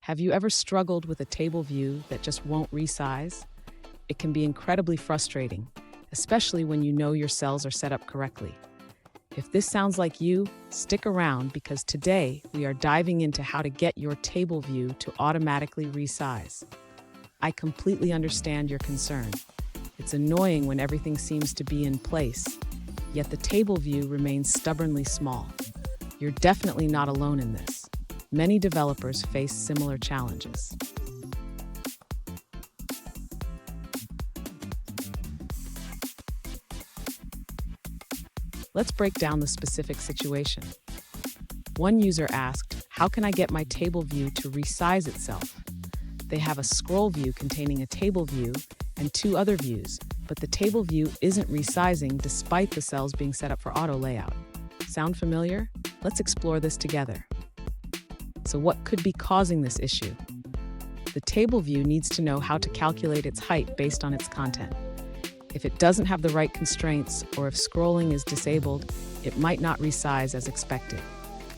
Have you ever struggled with a table view that just won't resize? It can be incredibly frustrating, especially when you know your cells are set up correctly. If this sounds like you, stick around because today we are diving into how to get your table view to automatically resize. I completely understand your concern. It's annoying when everything seems to be in place, yet the table view remains stubbornly small. You're definitely not alone in this. Many developers face similar challenges. Let's break down the specific situation. One user asked, "How can I get my table view to resize itself?" They have a scroll view containing a table view and two other views, but the table view isn't resizing despite the cells being set up for auto layout. Sound familiar? Let's explore this together. So what could be causing this issue? The table view needs to know how to calculate its height based on its content. If it doesn't have the right constraints or if scrolling is disabled, it might not resize as expected.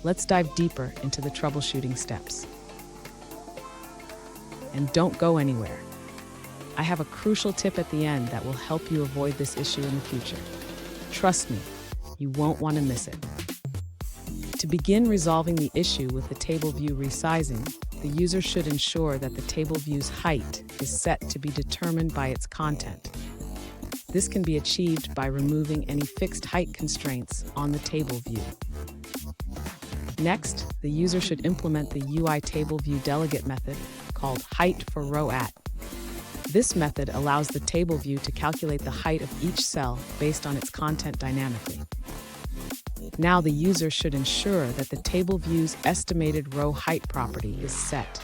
Let's dive deeper into the troubleshooting steps. And don't go anywhere. I have a crucial tip at the end that will help you avoid this issue in the future. Trust me, you won't want to miss it. To begin resolving the issue with the table view resizing, the user should ensure that the table view's height is set to be determined by its content. This can be achieved by removing any fixed height constraints on the table view. Next, the user should implement the UITableView delegate method called height for row at. This method allows the table view to calculate the height of each cell based on its content dynamically. Now the user should ensure that the table view's estimated row height property is set.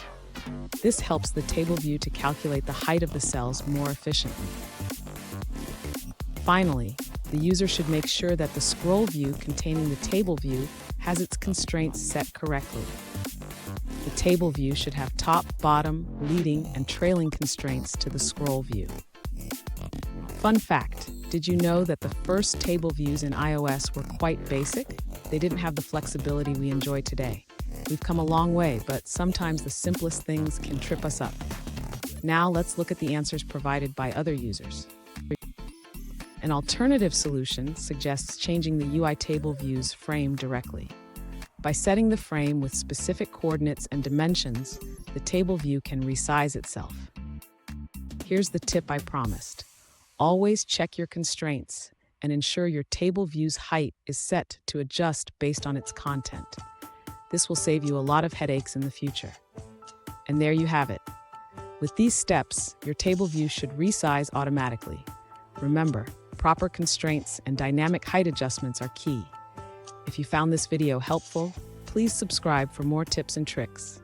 This helps the table view to calculate the height of the cells more efficiently. Finally, the user should make sure that the scroll view containing the table view has its constraints set correctly. The table view should have top, bottom, leading, and trailing constraints to the scroll view. Fun fact, did you know that the first table views in iOS were quite basic? They didn't have the flexibility we enjoy today. We've come a long way, but sometimes the simplest things can trip us up. Now let's look at the answers provided by other users. An alternative solution suggests changing the UITableView's frame directly. By setting the frame with specific coordinates and dimensions, the table view can resize itself. Here's the tip I promised. Always check your constraints and ensure your table view's height is set to adjust based on its content. This will save you a lot of headaches in the future. And there you have it. With these steps, your table view should resize automatically. Remember, proper constraints and dynamic height adjustments are key. If you found this video helpful, please subscribe for more tips and tricks.